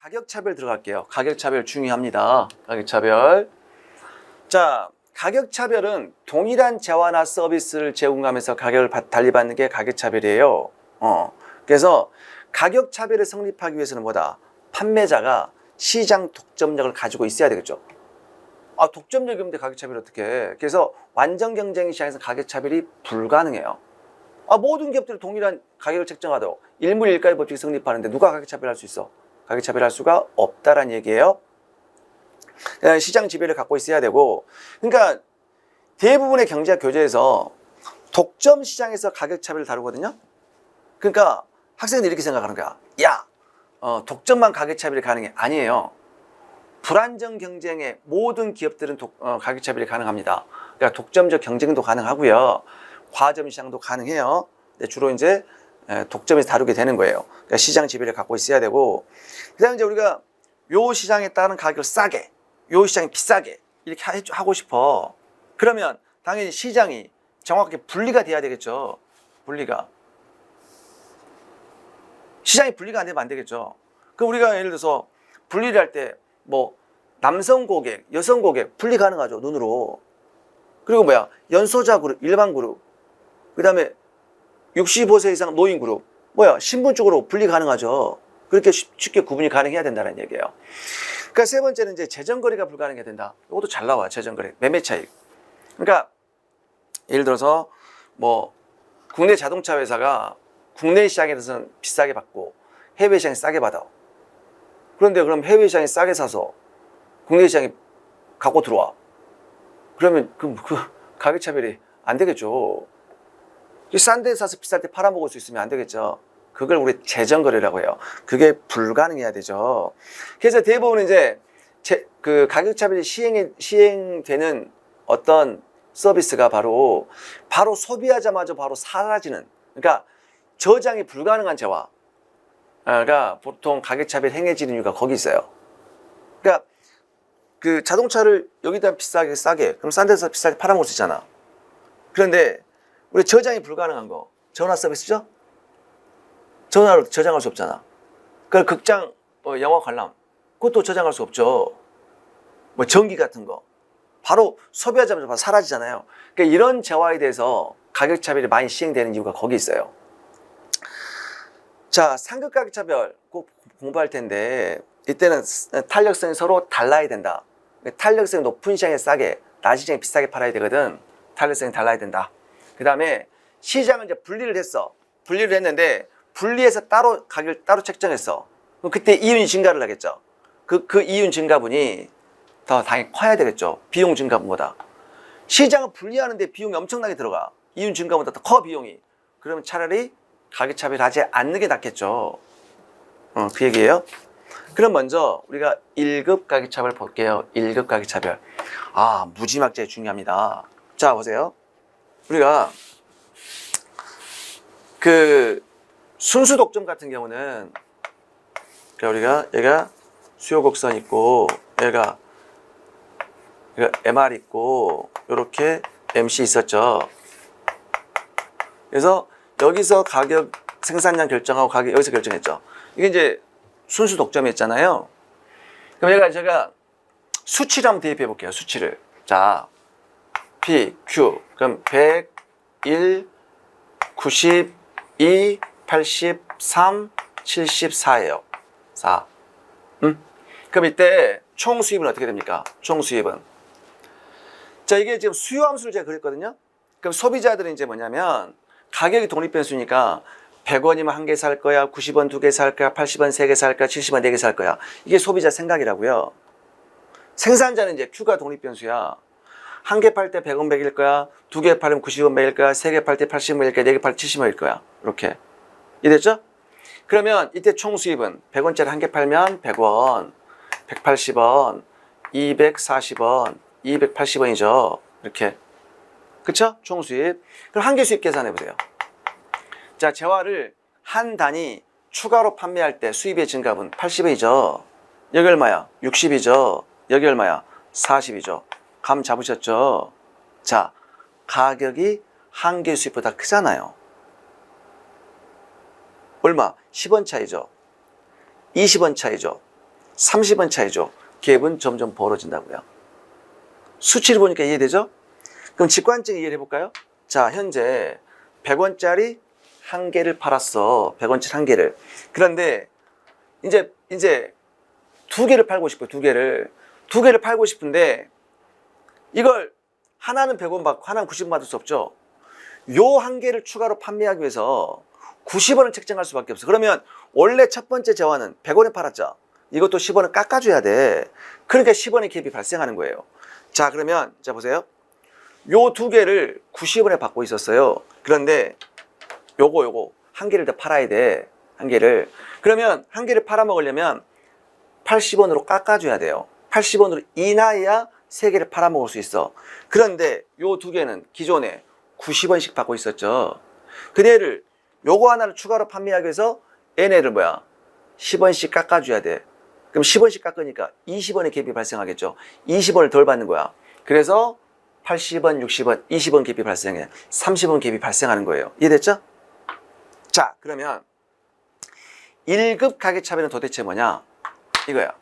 가격차별 들어갈게요. 가격차별 중요합니다. 가격차별. 자, 가격차별은 동일한 재화나 서비스를 제공하면서 가격을 달리받는 게 가격차별이에요. 그래서 가격차별이 성립하기 위해서는 뭐다? 판매자가 시장 독점력을 가지고 있어야 되겠죠. 아, 독점력이 없는데 가격차별이 어떻게 해? 그래서 완전 경쟁 시장에서 가격차별이 불가능해요. 아, 모든 기업들이 동일한 가격을 책정하도록 일물일가의 법칙이 성립하는데 누가 가격차별할 수 있어? 가격차별할 수가 없다라는 얘기예요. 시장 지배를 갖고 있어야 되고, 그러니까 대부분의 경제학 교재에서 독점 시장에서 가격차별을 다루거든요. 그러니까 학생들이 이렇게 생각하는 거야. 야, 독점만 가격차별이 가능해. 아니에요. 불안정 경쟁의 모든 기업들은 가격차별이 가능합니다. 그러니까 독점적 경쟁도 가능하고요. 과점 시장도 가능해요. 주로 이제 독점에서 다루게 되는 거예요. 그러니까 시장 지배를 갖고 있어야 되고, 그다음에 이제 우리가 요 시장에 따른 가격을 싸게, 요 시장이 비싸게 이렇게 하고 싶어. 그러면 당연히 시장이 정확하게 분리가 돼야 되겠죠. 시장이 분리가 안 되면 안 되겠죠. 그럼 우리가 예를 들어서 분리를 할 때 뭐 남성 고객, 여성 고객 분리 가능하죠. 눈으로. 그리고 연소자 그룹, 일반 그룹. 그다음에 65세 이상 노인 그룹. 신분적으로 분리 가능하죠. 그렇게 쉽게 구분이 가능해야 된다는 얘기예요. 그러니까 세 번째는 이제 재정거래가 불가능해야 된다. 이것도 잘 나와. 재정거래, 매매 차익. 그러니까 예를 들어서 국내 자동차 회사가 국내 시장에서는 비싸게 받고 해외 시장에 싸게 받아. 그런데 그럼 해외 시장에 싸게 사서 국내 시장에 갖고 들어와. 그러면 그 가격 차별이 안 되겠죠. 싼 데 사서 비쌀 때 팔아먹을 수 있으면 안 되겠죠. 그걸 우리 재정거래라고 해요. 그게 불가능해야 되죠. 그래서 대부분 이제 그 가격 차별이 시행되는 어떤 서비스가 바로 소비하자마자 바로 사라지는, 그러니까 저장이 불가능한 재화가 보통 가격 차별 행해지는 이유가 거기 있어요. 그러니까 그 자동차를 여기다 비싸게 싸게, 그럼 싼 데서 비싸게 팔아먹을 수 있잖아. 그런데 우리 저장이 불가능한 거, 전화 서비스죠? 전화로 저장할 수 없잖아. 그 극장 영화 관람, 그것도 저장할 수 없죠. 전기 같은 거 바로 소비하자마자 바로 사라지잖아요. 그러니까 이런 재화에 대해서 가격 차별이 많이 시행되는 이유가 거기 있어요. 자, 상급 가격 차별 꼭 공부할 텐데, 이때는 탄력성이 서로 달라야 된다. 탄력성이 높은 시장에 싸게, 낮은 시장에 비싸게 팔아야 되거든. 탄력성이 달라야 된다. 그 다음에 시장을 이제 분리를 했는데 분리해서 따로 가격을 따로 책정했어. 그럼 그때 이윤 증가를 하겠죠. 그 이윤 증가분이 더 당연히 커야 되겠죠. 비용 증가분보다. 시장을 분리하는데 비용이 엄청나게 들어가. 이윤 증가보다 더 커, 비용이. 그러면 차라리 가격 차별하지 않는 게 낫겠죠. 그 얘기예요. 그럼 먼저 우리가 1급 가격 차별 볼게요. 1급 가격 차별. 무지막지하게 중요합니다. 자, 보세요. 우리가 그 순수 독점 같은 경우는, 그러니까 얘가 수요 곡선 있고 얘가 MR 있고 이렇게 MC 있었죠. 그래서 여기서 가격 생산량 결정하고 가격 여기서 결정했죠. 이게 이제 순수 독점이었잖아요. 그럼 제가 수치를 한번 대입해 볼게요. 수치를. 자, P, Q. 그럼 101, 92, 83, 74예요. 4. 그럼 이때 총 수입은 어떻게 됩니까? 총 수입은. 자, 이게 지금 수요 함수를 제가 그렸거든요. 그럼 소비자들은 이제 뭐냐면 가격이 독립변수니까 100원이면 한 개 살 거야, 90원 2개 살 거야, 80원 3개 살 거야, 70원 4개 살 거야. 이게 소비자 생각이라고요. 생산자는 이제 Q가 독립변수야. 한 개 팔 때 100원 매길 거야, 2개 팔면 90원 매길 거야, 3개 팔 때 80원 매길 거야, 4개 팔 때 70원 매길 거야. 이렇게. 이해됐죠? 그러면 이때 총 수입은 100원짜리 한 개 팔면 100원, 180원, 240원, 280원이죠. 이렇게. 그쵸? 총 수입. 그럼 한 개 수입 계산해 보세요. 자, 재화를 한 단위 추가로 판매할 때 수입의 증가분 80원이죠. 여기 얼마야? 60이죠. 여기 얼마야? 40이죠. 감 잡으셨죠? 자, 가격이 한 개 수입보다 크잖아요. 얼마? 10원 차이죠. 20원 차이죠. 30원 차이죠. 갭은 점점 벌어진다고요. 수치를 보니까 이해되죠? 그럼 직관적인 이해를 해볼까요? 자, 현재 100원짜리 한 개를 팔았어. 100원짜리 한 개를. 그런데 이제 두 개를 팔고 싶어요. 두 개를 팔고 싶은데 이걸 하나는 100원 받고 하나는 90원 받을 수 없죠. 요 한 개를 추가로 판매하기 위해서 90원을 책정할 수밖에 없어. 그러면 원래 첫 번째 재화는 100원에 팔았죠. 이것도 10원을 깎아줘야 돼. 그러니까 10원의 갭이 발생하는 거예요. 자, 그러면 자 보세요. 요 두 개를 90원에 받고 있었어요. 그런데 요거 한 개를 더 팔아야 돼. 한 개를. 그러면 한 개를 팔아먹으려면 80원으로 깎아줘야 돼요. 80원으로 인하여야 세 개를 팔아먹을 수 있어. 그런데 요 두 개는 기존에 90원씩 받고 있었죠. 그네를 요거 하나를 추가로 판매하기 위해서 얘네를 10원씩 깎아줘야 돼. 그럼 10원씩 깎으니까 20원의 갭이 발생하겠죠. 20원을 덜 받는 거야. 그래서 80원, 60원, 20원 갭이 발생해. 30원 갭이 발생하는 거예요. 이해됐죠? 자, 그러면 1급 가격차별은 도대체 뭐냐? 이거야.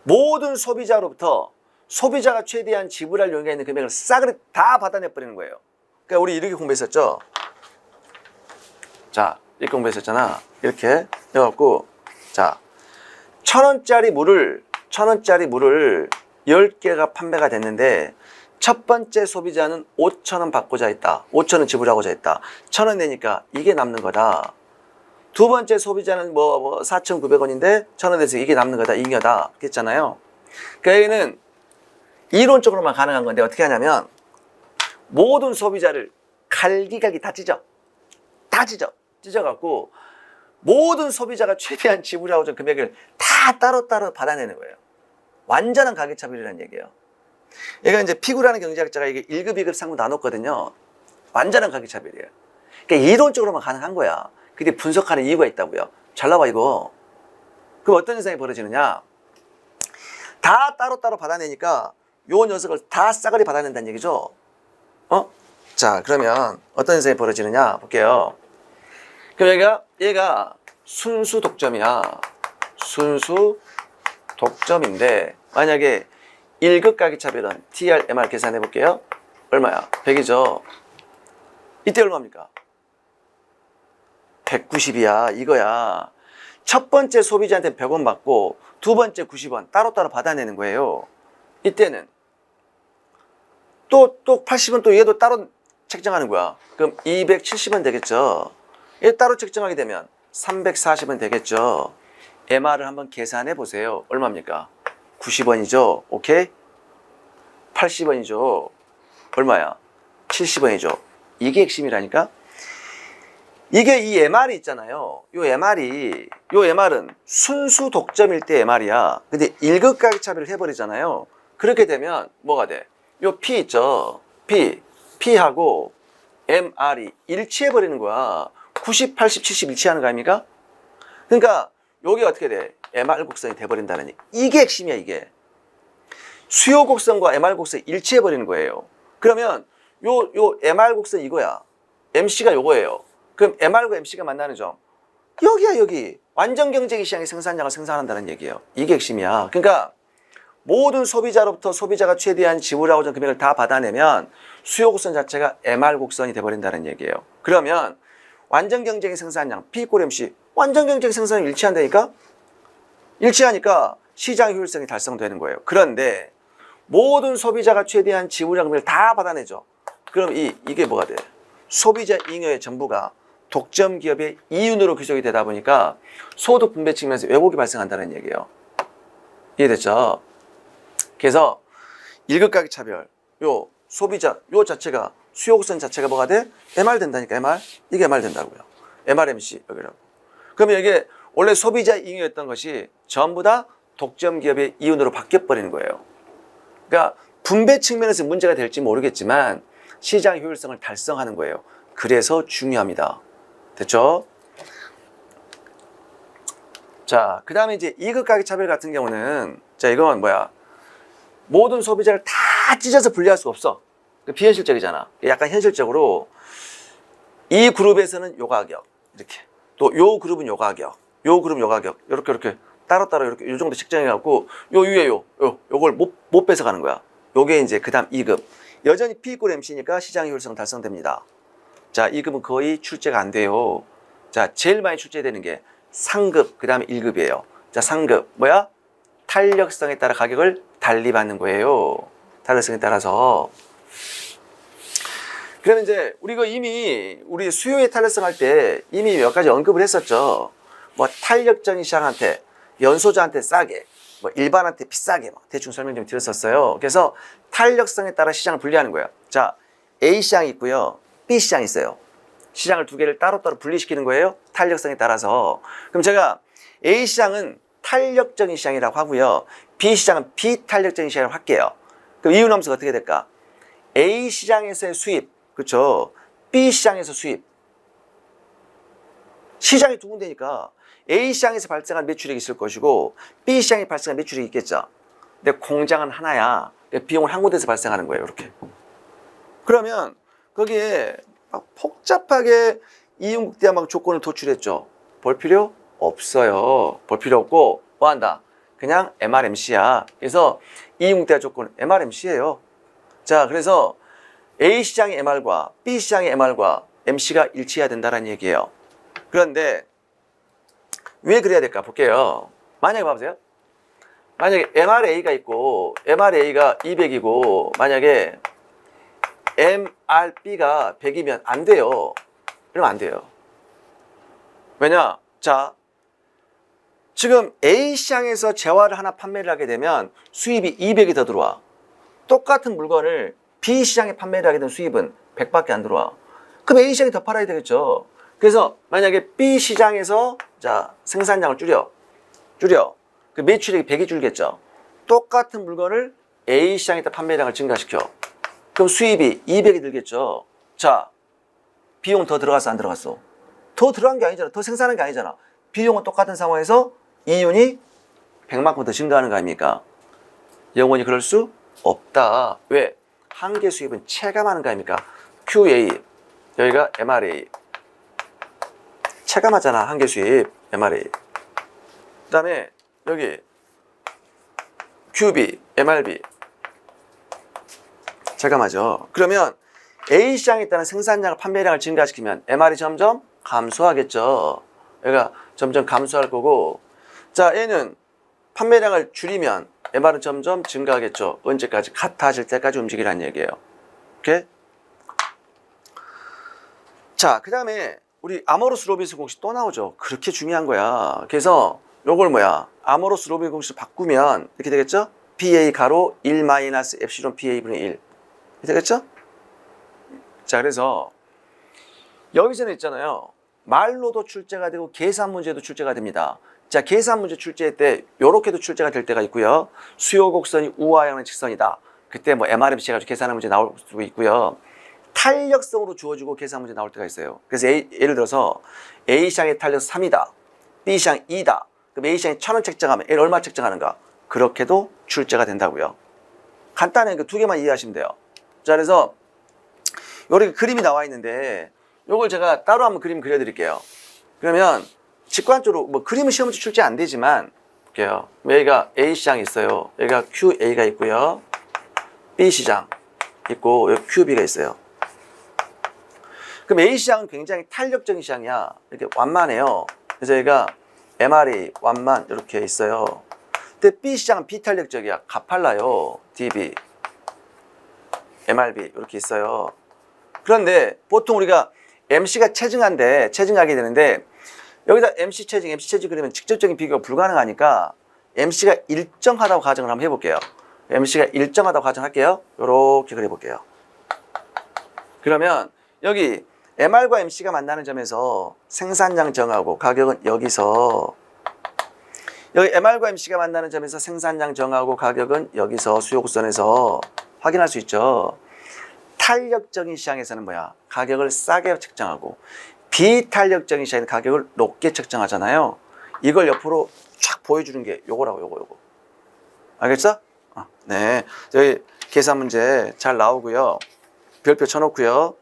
모든 소비자로부터 소비자가 최대한 지불할 용의가 있는 금액을 싸그리 다 받아내버리는 거예요. 그러니까 우리 이렇게 공부했었죠? 자, 이렇게 공부했었잖아. 이렇게 해갖고, 자, 1,000원짜리 물을 10개가 판매가 됐는데, 첫 번째 소비자는 5,000원 받고자 했다. 5,000원 지불하고자 했다. 1,000원 내니까 이게 남는 거다. 두 번째 소비자는 4,900원인데 1,000원 내서 이게 남는 거다. 잉여다. 그랬잖아요. 그러니까 여기는 이론적으로만 가능한 건데 어떻게 하냐면 모든 소비자를 갈기갈기 다 찢어. 찢어갖고 모든 소비자가 최대한 지불하고자 금액을 다 따로따로 받아내는 거예요. 완전한 가격차별이라는 얘기예요. 얘가 이제 피구라는 경제학자가 이게 1급, 2급, 3급 나눴거든요. 완전한 가격차별이에요. 그러니까 이론적으로만 가능한 거야. 근데 분석하는 이유가 있다고요. 잘 나와 이거. 그럼 어떤 현상이 벌어지느냐? 다 따로따로 받아내니까 요 녀석을 다 싸그리 받아낸다는 얘기죠. 자, 그러면 어떤 현상이 벌어지느냐 볼게요. 그럼 얘가 순수 독점이야. 순수 독점인데 만약에 1급 가격차별은 TR, MR 계산해 볼게요. 얼마야? 100이죠. 이때 얼마입니까? 190이야. 이거야. 첫 번째 소비자한테 100원 받고 두 번째 90원 따로따로 받아내는 거예요. 이때는 또 80원 또 얘도 따로 책정하는 거야. 그럼 270원 되겠죠. 얘 따로 책정하게 되면 340원 되겠죠. MR을 한번 계산해 보세요. 얼마입니까? 90원이죠. 오케이? 80원이죠. 얼마야? 70원이죠. 이게 핵심이라니까? 이게 이 MR이 있잖아요. 요 MR은 순수 독점일 때 MR이야. 근데 1급 가격차별을 해버리잖아요. 그렇게 되면 뭐가 돼? 요 P 있죠. P하고 MR이 일치해버리는 거야. 90, 80, 70 일치하는 거 아닙니까? 그러니까 여기 어떻게 돼? MR 곡선이 돼버린다는 얘기. 이게 핵심이야, 이게. 수요 곡선과 MR 곡선이 일치해버리는 거예요. 그러면 요 MR 곡선 이거야. MC가 요거예요. 그럼 MR과 MC가 만나는 점. 여기야, 여기. 완전 경쟁의 시장이 생산량을 생산한다는 얘기예요. 이게 핵심이야. 그러니까 모든 소비자로부터 소비자가 최대한 지불하고자 금액을 다 받아내면 수요 곡선 자체가 MR 곡선이 돼버린다는 얘기예요. 그러면 완전 경쟁의 생산량, P = MC. 완전 경쟁 생산이 일치한다니까? 일치하니까 시장 효율성이 달성되는 거예요. 그런데 모든 소비자가 최대한 지불한 금액을 다 받아내죠. 그럼 이게 뭐가 돼? 소비자 잉여의 전부가 독점 기업의 이윤으로 귀속이 되다 보니까 소득 분배 측면에서 왜곡이 발생한다는 얘기예요. 이해됐죠? 그래서 1급 가격 차별, 소비자, 자체가 수요곡선 자체가 뭐가 돼? MR 된다니까, MR. 이게 MR 된다고요. MRMC 여기라고. 그러면 이게 원래 소비자 잉여였던 것이 전부 다 독점 기업의 이윤으로 바뀌어버리는 거예요. 그러니까 분배 측면에서 문제가 될지 모르겠지만 시장 효율성을 달성하는 거예요. 그래서 중요합니다. 됐죠? 자, 그 다음에 이제 2급 가격 차별 같은 경우는, 자, 이건 뭐야? 모든 소비자를 다 찢어서 분리할 수 없어. 비현실적이잖아. 약간 현실적으로 이 그룹에서는 요 가격, 이렇게. 또 요 그룹은 요 가격, 요 그룹은 요 가격, 이렇게 따로따로 이렇게 요 정도 책정해갖고 요 위에 요걸 못 뺏어가는 거야. 요게 이제 그 다음 2급. 여전히 P = MC니까 시장 효율성 달성됩니다. 자, 2급은 거의 출제가 안 돼요. 자, 제일 많이 출제되는 게 상급, 그 다음에 1급이에요. 자, 상급. 뭐야? 탄력성에 따라 가격을 달리 받는 거예요. 탄력성에 따라서. 그러면 이제 우리가 이미 우리 수요의 탄력성 할 때 이미 몇 가지 언급을 했었죠. 뭐 탄력적인 시장한테, 연소자한테 싸게, 뭐 일반한테 비싸게 막 대충 설명 좀 드렸었어요. 그래서 탄력성에 따라 시장을 분리하는 거예요. 자, A 시장이 있고요. B 시장이 있어요. 시장을 두 개를 따로따로 분리시키는 거예요. 탄력성에 따라서. 그럼 제가 A 시장은 탄력적인 시장이라고 하고요. B 시장은 비탄력적인 시장이라고 할게요. 그럼 이윤 함수가 어떻게 될까? A 시장에서의 수입, 그렇죠? B 시장에서 수입. 시장이 두 군데니까 A 시장에서 발생한 매출액이 있을 것이고 B 시장에 발생한 매출액이 있겠죠. 근데 공장은 하나야. 비용은 한 군데서 발생하는 거예요. 이렇게. 그러면 거기에 막 복잡하게 이윤국대와 막 조건을 도출했죠. 볼 필요 없어요. 볼 필요 없고 뭐 한다? 그냥 MRMC야. 그래서 이윤국대와 조건은 MRMC예요. 자, 그래서 A 시장의 MR과 B 시장의 MR과 MC가 일치해야 된다는 얘기예요. 그런데 왜 그래야 될까 볼게요. 만약에 봐보세요. 만약에 MRA가 있고 MRA가 200이고 만약에 MRB가 100이면 안 돼요. 그러면 안 돼요. 왜냐? 자, 지금 A 시장에서 재화를 하나 판매를 하게 되면 수입이 200이 더 들어와. 똑같은 물건을 B 시장에 판매를 하게 되면 수입은 100밖에 안 들어와. 그럼 A 시장이 더 팔아야 되겠죠. 그래서 만약에 B 시장에서 자 생산량을 줄여 그 매출액이 100이 줄겠죠. 똑같은 물건을 A 시장에다 판매량을 증가시켜. 그럼 수입이 200이 들겠죠. 자, 비용 더 들어갔어 안 들어갔어? 더 들어간 게 아니잖아. 더 생산한 게 아니잖아. 비용은 똑같은 상황에서 이윤이 100만큼 더 증가하는 거 아닙니까? 영원히 그럴 수 없다. 왜? 한계 수입은 체감하는 거 아닙니까? QA, 여기가 MRA. 체감하잖아, 한계 수입, MRA. 그 다음에 여기 QB, MRB. 체감하죠. 그러면 A 시장에 따른 생산량을 판매량을 증가시키면 MR이 점점 감소하겠죠. 여기가 점점 감소할 거고, 자, 얘는 판매량을 줄이면 MR은 점점 증가하겠죠. 언제까지? 같아질 때까지 움직이라는 얘기예요. 오케이? 자, 그 다음에 우리 아모로스 로빈슨 공식 또 나오죠. 그렇게 중요한 거야. 그래서 요걸 뭐야? 아모로스 로빈슨 공식을 바꾸면 이렇게 되겠죠? PA 가로 1 마이너스 엡실론 PA 분의 1. 이렇게 되겠죠? 자, 그래서 여기서는 있잖아요. 말로도 출제가 되고 계산 문제도 출제가 됩니다. 자, 계산 문제 출제 때 요렇게도 출제가 될 때가 있고요. 수요 곡선이 우하향의 직선이다. 그때 뭐 MRMC 해가지고 계산하는 문제 나올 수도 있고요. 탄력성으로 주어지고 계산 문제 나올 때가 있어요. 그래서 예를 들어서 A 시장의 탄력 3이다. B 시장 2다. 그럼 A 시장에 1000원 책정하면 L 얼마 책정하는가? 그렇게도 출제가 된다고요. 간단하게 그 두 개만 이해하시면 돼요. 자, 그래서 요렇게 그림이 나와 있는데 요걸 제가 따로 한번 그림 그려드릴게요. 그러면 직관적으로 뭐 그림은 시험 문제 출제 안 되지만 볼게요. 여기가 A 시장이 있어요. 여기가 QA가 있고요. B 시장 있고 여기 QB가 있어요. 그럼 A 시장은 굉장히 탄력적인 시장이야. 이렇게 완만해요. 그래서 여기가 MRA 완만 이렇게 있어요. 근데 B 시장은 비탄력적이야. 가팔라요. DB, MRB 이렇게 있어요. 그런데 보통 우리가 MC가 체증하게 되는데 여기다 MC 체증 그러면 직접적인 비교가 불가능하니까 MC가 일정하다고 가정을 한번 해볼게요. MC가 일정하다고 가정할게요. 이렇게 그려볼게요. 그러면 여기 MR과 MC가 만나는 점에서 생산량 정하고 가격은 여기서, 여기 MR과 MC가 만나는 점에서 생산량 정하고 가격은 여기서 수요곡선에서 확인할 수 있죠. 탄력적인 시장에서는 뭐야? 가격을 싸게 책정하고 비탄력적인 시장에는 가격을 높게 책정하잖아요. 이걸 옆으로 쫙 보여주는 게 요거라고 요거. 알겠어? 네. 저희 계산 문제 잘 나오고요. 별표 쳐놓고요.